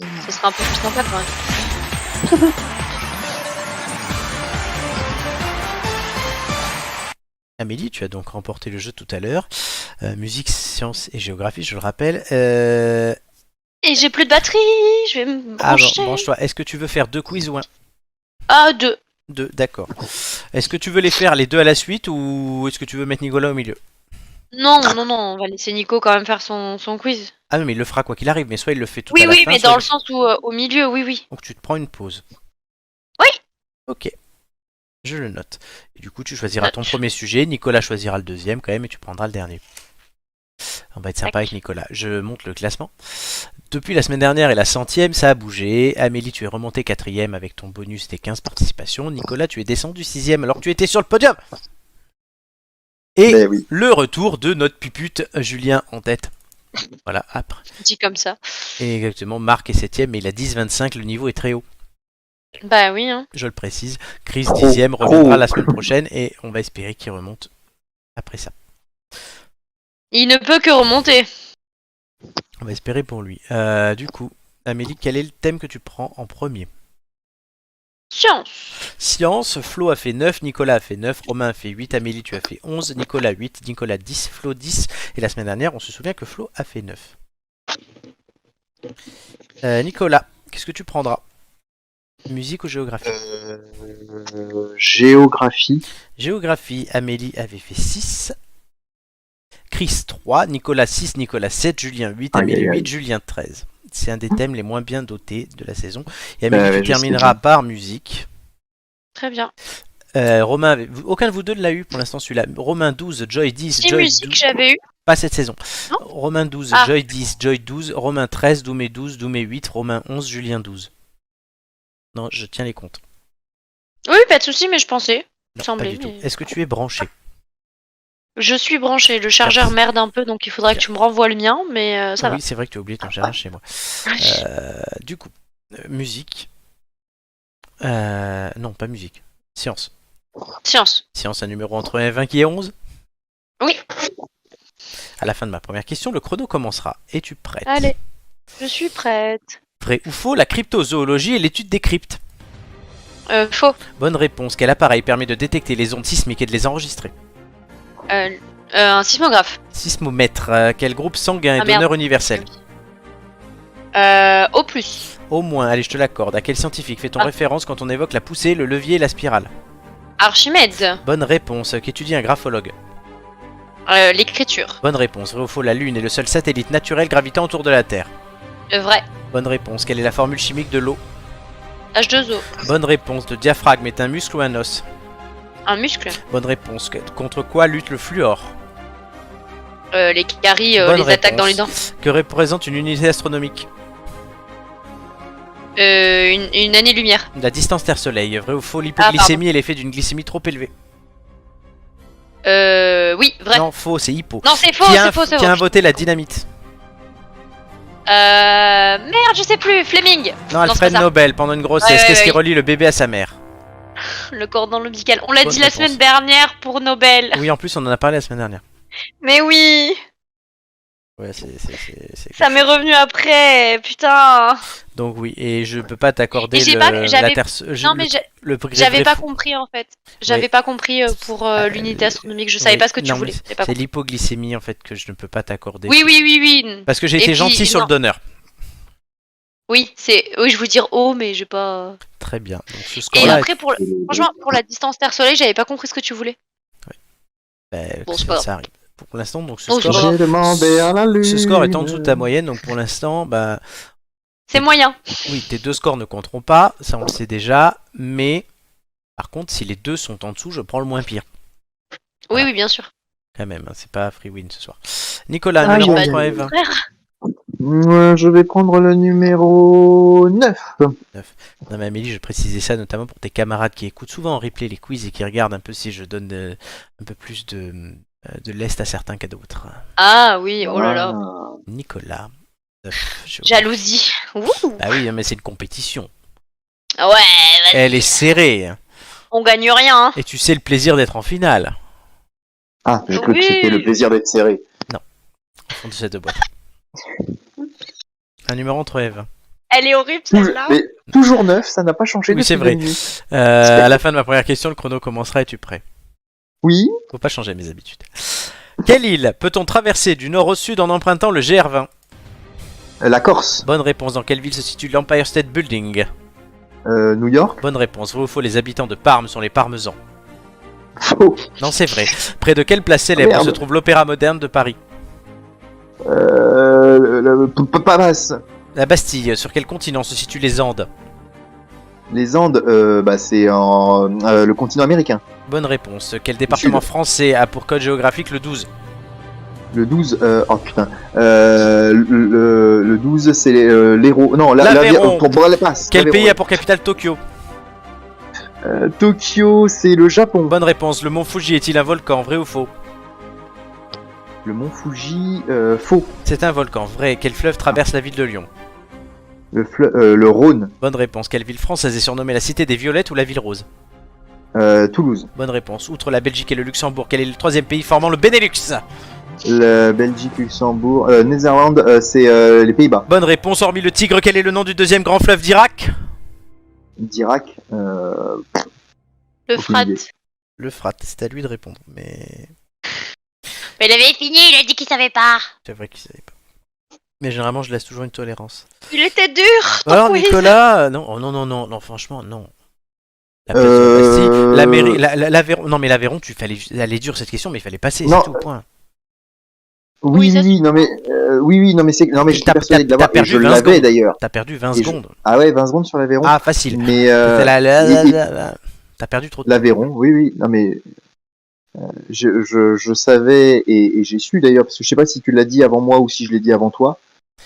Ça sera un peu plus sympa quand même. Amélie, tu as donc remporté le jeu tout à l'heure. Musique, sciences et géographie, je le rappelle. Et j'ai plus de batterie, je vais me brancher. Branche-toi. Est-ce que tu veux faire 2 quiz ou un? Ah, 2. 2, d'accord. Est-ce que tu veux les faire les 2 à la suite ou est-ce que tu veux mettre Nicolas au milieu? Non, on va laisser Nico quand même faire son quiz. Ah non, mais il le fera quoi qu'il arrive, mais soit il le fait tout Oui, à la fin, mais soit dans il le sens où au milieu, oui. Donc tu te prends une pause. Oui. Ok, je le note. Et du coup, tu choisiras ton premier sujet, Nicolas choisira le deuxième quand même, et tu prendras le dernier. On va être sympa avec Nicolas. Je monte le classement. Depuis la semaine dernière et la 100e, ça a bougé. Amélie, tu es remontée 4ème avec ton bonus des 15 participations. Nicolas, tu es descendu 6ème alors que tu étais sur le podium. Et oui. le retour de notre pupute Julien en tête. Voilà, après. Dit comme ça. Et exactement, Marc est 7ème, mais il a 10-25, le niveau est très haut. Bah oui, hein. Je le précise. Chris 10ème reviendra la semaine prochaine et on va espérer qu'il remonte après ça. Il ne peut que remonter. On va espérer pour lui. Du coup, Amélie, quel est le thème que tu prends en premier? Science. Science, Flo a fait 9, Nicolas a fait 9, Romain a fait 8, Amélie tu as fait 11, Nicolas 8, Nicolas 10, Flo 10. Et la semaine dernière, on se souvient que Flo a fait 9. Nicolas, qu'est-ce que tu prendras? Musique ou géographie? Géographie. Géographie, Amélie avait fait 6. Chris 3, Nicolas 6, Nicolas 7, Julien 8, Amélie 8, Julien 13. C'est un des thèmes les moins bien dotés de la saison. Et Amélie, tu termineras par musique. Très bien. Romain, aucun de vous deux ne l'a eu pour l'instant celui-là. Romain 12, Joy 10, Si, Joy musique 12. j'avais eu. Pas cette saison. Non. Romain 12, Joy 10, Joy 12, Romain 13, Doumé 12, Doumé 8, Romain 11, Julien 12. Non, je tiens les comptes. Oui, pas de soucis, mais je pensais. Non, pas du tout. Est-ce que tu es branché? Je suis branché. Le chargeur merde un peu, donc il faudrait que tu me renvoies le mien, mais ça va. Oui, c'est vrai que tu as oublié ton chargeur chez moi. Du coup, musique. Non, pas musique. Science. Science. Science, un numéro entre 1 et 20 qui est 11? Oui. À la fin de ma première question, le chrono commencera. Es-tu prête? Allez, je suis prête. Vrai ou faux, la cryptozoologie est l'étude des cryptes? Faux. Bonne réponse. Quel appareil permet de détecter les ondes sismiques et de les enregistrer? Un sismographe. Sismomètre. Quel groupe sanguin est merde. donneur universel? Au plus. Au moins, allez, je te l'accorde. À quel scientifique fait-on référence quand on évoque la poussée, le levier et la spirale? Archimède. Bonne réponse. Qu'étudie un graphologue? L'écriture. Bonne réponse. Vrai ou faux, la Lune est le seul satellite naturel gravitant autour de la Terre? Vrai. Bonne réponse. Quelle est la formule chimique de l'eau? H2O. Bonne réponse. Le diaphragme est un muscle ou un os? Un muscle. Bonne réponse. Contre quoi lutte le fluor? Les caries, Bonne les attaques dans les dents. Que représente une unité astronomique? Une année-lumière. La distance Terre-Soleil. Vrai ou faux, l'hypoglycémie est l'effet d'une glycémie trop élevée? Oui, vrai. Non, faux, c'est hypo. Non, c'est faux, Qui a inventé la dynamite? Merde, je sais plus, Fleming. Non, Alfred Nobel, pendant une grossesse. Qu'est-ce qui relie le bébé à sa mère? Le cordon ombilical. On l'a dit la semaine dernière pour Nobel. Oui, en plus, on en a parlé la semaine dernière. Mais oui. Ouais, ça m'est revenu après, putain. Donc oui, et je peux pas t'accorder j'avais pas compris en fait. J'avais pas compris pour l'unité astronomique. Je savais pas ce que tu voulais. C'est l'hypoglycémie en fait que je ne peux pas t'accorder. Oui. Parce que j'ai été gentil sur le donneur. Oui, je veux dire mais j'ai pas. Très bien. Donc, ce et après franchement pour la distance Terre-Soleil, j'avais pas compris ce que tu voulais. Bon, ça arrive. Pour l'instant, donc ce score est en dessous de ta moyenne, donc pour l'instant, c'est moyen. Oui, tes deux scores ne compteront pas, ça on le sait déjà, mais par contre, si les deux sont en dessous, je prends le moins pire. Oui, bien sûr. Quand même, c'est pas free win ce soir. Nicolas, numéro 3 et 20. Je vais prendre le numéro 9. Non mais Amélie, je précisais ça notamment pour tes camarades qui écoutent souvent en replay les quiz et qui regardent un peu si je donne un peu plus de l'est à certains qu'à d'autres. Ah oui, oh là là. Nicolas. Jalousie. Bah oui, mais c'est une compétition. Ouais, vas-y. Elle est serrée. On gagne rien. Et tu sais le plaisir d'être en finale. Ah, j'ai cru que c'était le plaisir d'être serré. Non, au fond de cette boîte. Un numéro entre Eve. Elle est horrible celle-là. Mais toujours 9, ça n'a pas changé Oui, depuis c'est vrai. 2 minutes. À la fin de ma première question, le chrono commencera. Es-tu prêt? Oui. Faut pas changer mes habitudes. Quelle île peut-on traverser du nord au sud en empruntant le GR20? La Corse. Bonne réponse. Dans quelle ville se situe l'Empire State Building? New York. Bonne réponse. Vrai ou faux, les habitants de Parme sont les parmesans? Faux. Non, c'est vrai. Près de quelle place célèbre Merde. se trouve l'Opéra moderne de Paris? Papas. La Bastille. Sur quel continent se situent les Andes? Les Andes, c'est en le continent américain. Bonne réponse. Quel département Sud. français a pour code géographique le 12? Le 12, oh putain. Le 12, c'est l'Hérault. Non, L'Aveyron. pour les passes. Quel pays a pour capitale Tokyo? Tokyo, c'est le Japon. Bonne réponse. Le mont Fuji est-il un volcan? Vrai ou faux? Le mont Fuji, faux. C'est un volcan. Vrai. Quel fleuve traverse la ville de Lyon? Le Rhône. Bonne réponse. Quelle ville française est surnommée la cité des violettes ou la ville rose? Toulouse. Bonne réponse. Outre la Belgique et le Luxembourg, quel est le troisième pays formant le Benelux? La Belgique, Luxembourg, Netherlands, c'est les Pays-Bas. Bonne réponse. Hormis le Tigre, quel est le nom du deuxième grand fleuve d'Irak? d'Irak. Le aucune frat. idée. Le Frat. C'est à lui de répondre. Mais Mais il avait fini, il a dit qu'il savait pas. c'est vrai qu'il savait pas. Mais généralement, je laisse toujours une tolérance. Il était dur. Alors, ton quiz. Nicolas, non, oh, non, franchement, non. La place de Bastille, la mairie, l'Aveyron. Non, mais l'Aveyron, elle est dure cette question, mais il fallait passer, Non. c'est tout, point. Oui, Oui, ça, oui, non mais, non mais j'étais persuadé de l'avoir. t'as perdu Je 20 l'avais secondes. d'ailleurs. T'as perdu 20 Et je- secondes. Ah ouais, 20 secondes sur l'Aveyron. Ah, facile. Mais C'était et- T'as perdu trop de temps. l'Aveyron, oui, oui. Non mais je savais et j'ai su d'ailleurs parce que je sais pas si tu l'as dit avant moi ou si je l'ai dit avant toi.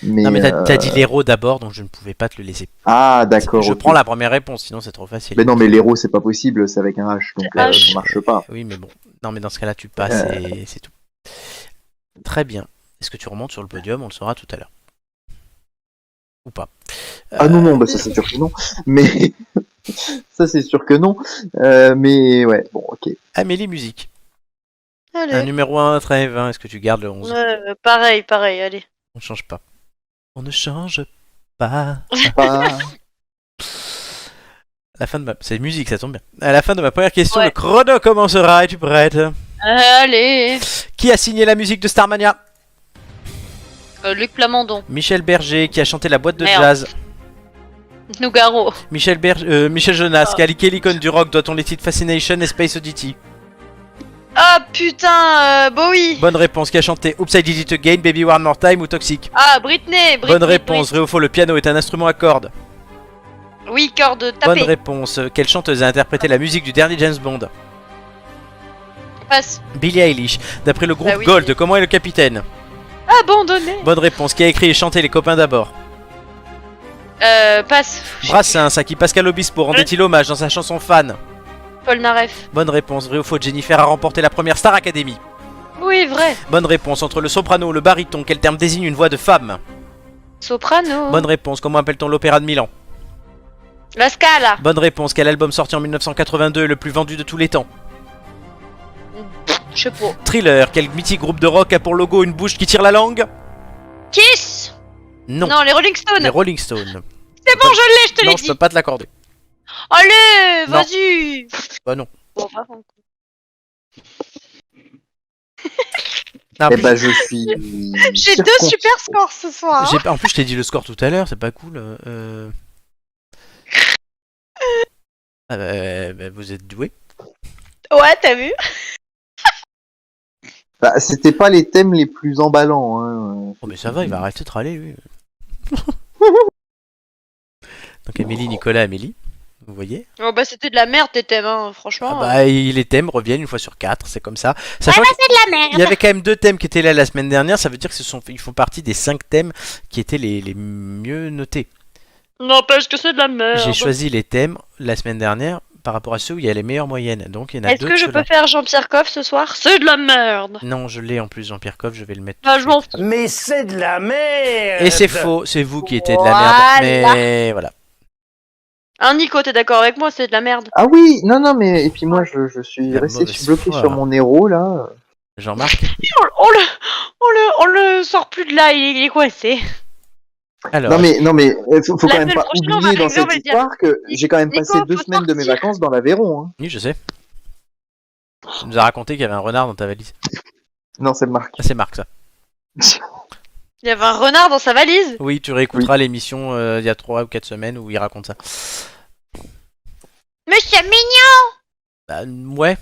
Mais, Non, mais t'as dit l'héros d'abord, donc je ne pouvais pas te le laisser. Ah d'accord. Je ok. prends la première réponse, sinon c'est trop facile. Mais non, mais l'héros c'est pas possible, c'est avec un H, donc C'est H. ça marche pas. Oui, mais bon. Non, mais dans ce cas-là, tu passes et c'est tout. Très bien. Est-ce que tu remontes sur le podium? On le saura tout à l'heure. Ou pas. Ah non, non, bah ça c'est sûr que non. Mais ça c'est sûr que non. Mais ouais, bon, ok. Amélie Musique. Un Allez. numéro 1, très 20. Est-ce que tu gardes le 11? Pareil, allez. On ne change pas. On ne change pas. Pas... La fin de ma... C'est musique, ça tombe bien. À la fin de ma première question, Ouais. le chrono commencera. Es-tu prête? Allez. Qui a signé la musique de Starmania? Luc Plamondon. Michel Berger, qui a chanté la boîte de Merde. jazz. Nougaro. Michel Jonas, qui a liqué l'icône du rock, doit-on les titres Fascination et Space Oddity? Ah putain, Bowie. Bonne réponse. Qui a chanté Oops, I Did It Again, Baby One More Time ou Toxic? Ah, Britney. Bonne réponse. Vrai ou faux, le piano est un instrument à cordes? Oui, corde Bonne tapée. réponse. Quelle chanteuse a interprété la musique du dernier James Bond? Passe. Billie Eilish. D'après le groupe Bah oui. Gold, comment est le capitaine? Abandonné. Bonne réponse. Qui a écrit et chanté Les copains d'abord? Passe. Brassens, à qui Pascal Obispo rendait-il hommage dans sa chanson Fan? Paul Naref. Bonne réponse. Vrai ou faux, Jennifer a remporté la première Star Academy? Oui, vrai. Bonne réponse. Entre le soprano et le baryton, quel terme désigne une voix de femme? Soprano. Bonne réponse. Comment appelle-t-on l'opéra de Milan? La Scala. Bonne réponse. Quel album sorti en 1982 est le plus vendu de tous les temps? Je sais pas. Thriller. Quel mythique groupe de rock a pour logo une bouche qui tire la langue? Kiss. Non. Non, les Rolling Stones. Les Rolling Stones. C'est bon, je l'ai, je te l'ai Non, je dit. peux pas te l'accorder. Allez, Non. vas-y. Bah non. Bon, va, on- Ah, en Eh plus, bah je suis. J'ai deux circoncis. super scores ce soir. en plus, je t'ai dit le score tout à l'heure, c'est pas cool. Ah bah, vous êtes doué. Ouais, t'as vu. Bah, c'était pas les thèmes les plus emballants. Hein. Oh mais ça va, il va arrêter de râler, oui. Donc Amélie, Nicolas, Amélie. Vous voyez? Oh bah c'était de la merde tes thèmes, hein, franchement. Ah bah, les thèmes reviennent une fois sur 4, c'est comme ça. Sachant c'est de la qu'il y avait quand même 2 thèmes qui étaient là la semaine dernière, ça veut dire qu'ils font partie des 5 thèmes qui étaient les mieux notés. N'empêche que c'est de la merde. J'ai choisi les thèmes la semaine dernière par rapport à ceux où il y a les meilleures moyennes. Donc il y en a Est-ce 2 que je peux faire Jean-Pierre Coff ce soir? C'est de la merde. Non, je l'ai en plus, Jean-Pierre Coff, je vais le mettre. Bah, tout je de m'en suite. fous. Mais c'est de la merde. Et c'est faux, c'est vous qui étiez de la merde. Voilà. Mais voilà. Hein, Nico, t'es d'accord avec moi? C'est de la merde. Ah oui, non, non, mais et puis moi je suis La resté, je suis mauvaise bloqué foi. sur mon héros là. Jean-Marc. On le sort plus de là, il est coincé. Alors, Non mais faut quand La même semaine pas prochaine, on va oublier dans arriver, on cette va dire, histoire que j'ai quand même Nico, passé 2 faut semaines de mes sortir. vacances dans l'Aveyron. Hein. oui, je sais. Tu nous as raconté qu'il y avait un renard dans ta valise. Non, c'est Marc. Ah, c'est Marc, ça. Il y avait un renard dans sa valise. Oui, tu réécouteras l'émission il y a 3 ou 4 semaines où il raconte ça. Mais c'est mignon. Bah, ouais.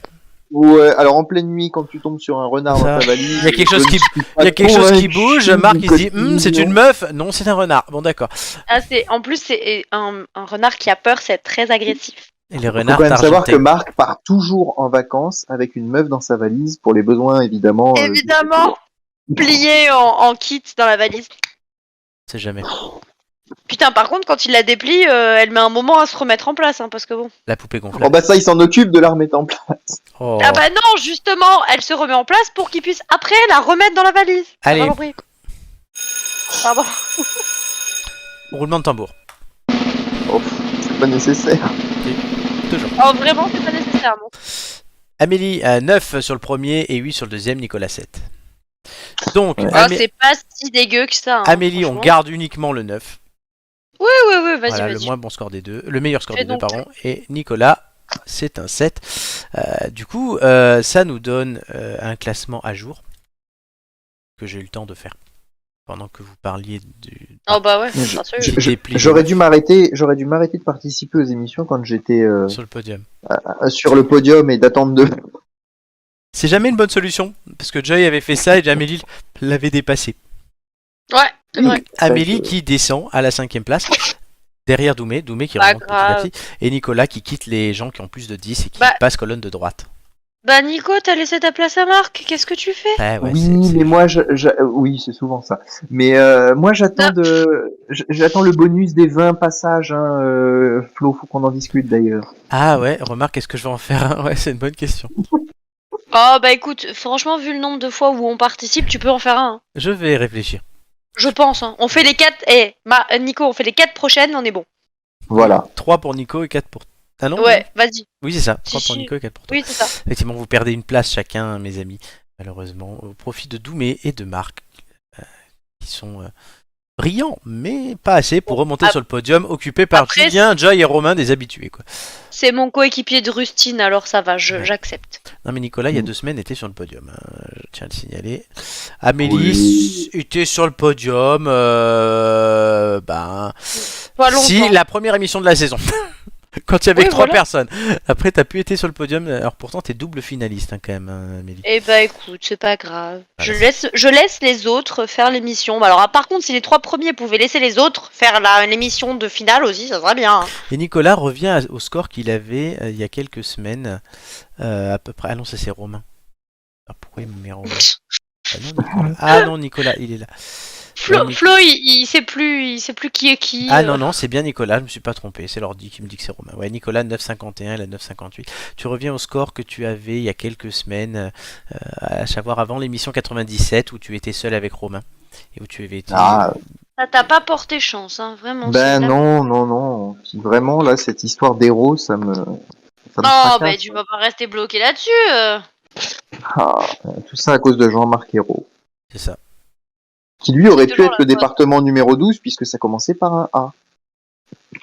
Ouais, alors en pleine nuit, quand tu tombes sur un renard Ça, dans ta valise, il y a quelque chose je qui- ne suis pas Il y a quelque chose qui convaincu bouge, Marc il se dit que c'est une meuf, non c'est un renard. Bon d'accord. Ah, en plus, c'est un renard qui a peur, c'est très agressif. Et les Faut renards quand même savoir t'argentés. que Marc part toujours en vacances avec une meuf dans sa valise pour les besoins évidemment. Évidemment, plié en kit dans la valise. C'est jamais. Putain, par contre, quand il la déplie, elle met un moment à se remettre en place, hein, parce que bon. La poupée Oh gonflable. bah ça, il s'en occupe de la remettre en place. Oh. Ah bah non, justement, elle se remet en place pour qu'il puisse après la remettre dans la valise. T'as Allez. pas compris. Pardon. Roulement de tambour. Oh, c'est pas nécessaire. Toujours. Oh, vraiment, c'est pas nécessaire, non. Amélie 9 sur le premier et 8 sur le deuxième, Nicolas 7. Donc Ouais. Ah, c'est pas si dégueu que ça. Hein, Amélie, on franchement. garde uniquement le 9. Oui, vas-y, Voilà, le vas-y. moins bon score des deux. Le meilleur score Fais des deux, donc. pardon. Et Nicolas, c'est un 7. Du coup, ça nous donne un classement à jour que j'ai eu le temps de faire pendant que vous parliez du. Oh bah ouais, Mais bien sûr. je- déplie. J'aurais dû m'arrêter de participer aux émissions quand j'étais Sur le podium. sur le podium et d'attendre de. C'est jamais une bonne solution parce que Joy avait fait ça et Amélie l'avait dépassé. Ouais, c'est vrai. Amélie qui descend à la 5ème place derrière Doumé qui Pas remonte petit à grave. petit et Nicolas qui quitte les gens qui ont plus de 10 et qui Bah. passe colonne de droite. Bah Nico, t'as laissé ta place à Marc, qu'est-ce que tu fais? Ouais, Oui, c'est- mais moi, oui, c'est souvent ça. Mais moi, j'attends j'attends le bonus des 20 passages. Hein, Flo, faut qu'on en discute d'ailleurs. Ah ouais, remarque, est-ce que je vais en faire un? Ouais, c'est une bonne question. Oh bah écoute, franchement, vu le nombre de fois où on participe, tu peux en faire un. Hein. Je vais réfléchir. Je pense, hein. On fait les 4... Nico, on fait les 4 prochaines, on est bon. Voilà. 3 pour Nico et 4 pour... Ah non? Ouais, vas-y. Oui, c'est ça. 3 Si, pour si. Nico et 4 pour toi. Oui, c'est ça. Effectivement, vous perdez une place chacun, mes amis, malheureusement, au profit de Doumé et de Marc, qui sont brillants, mais pas assez pour remonter sur le podium, occupé par Après, Julien, Joy et Romain, des habitués, quoi. C'est mon coéquipier de Rustine, alors ça va, Ouais. j'accepte. Non mais Nicolas, il y a 2 semaines, était sur le podium, hein, je tiens à le signaler. Amélie était sur le podium, Pas longtemps. si, la première émission de la saison. Quand il y avait Oui, 3 voilà. personnes. Après, t'as pu être sur le podium, alors pourtant t'es double finaliste hein, quand même, hein, Amélie. Eh bah écoute, c'est pas grave. Voilà. Je laisse les autres faire l'émission. Bah, alors par contre, si les 3 premiers pouvaient laisser les autres faire l'émission de finale aussi, ça serait bien. Hein. Et Nicolas revient au score qu'il avait il y a quelques semaines, à peu près. Ah non, ça c'est Romain. Ah, pourquoi il me met Romain? Ah non, Nicolas. Ah non, Nicolas, il est là. Flo, Ouais, Flo, il sait plus qui est qui. Ah non, non, c'est bien Nicolas, je me suis pas trompé, c'est l'ordi qui me dit que c'est Romain. Ouais, Nicolas 9,51 et la 9,58. Tu reviens au score que tu avais il y a quelques semaines, à savoir avant l'émission 97 où tu étais seul avec Romain. Et où tu avais été. Ah, Ça t'a pas porté chance, hein, vraiment. ben c'est- non. Puis vraiment, là, cette histoire d'héros, ça me Oh, fracasse. bah tu vas pas rester bloqué là-dessus. Ah, tout ça à cause de Jean-Marc Hérault. C'est ça. Qui lui aurait C'est pu toujours être le la bonne. département numéro 12 puisque ça commençait par un A.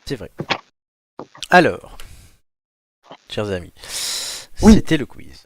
C'est vrai. Alors, chers amis, Oui. c'était le quiz.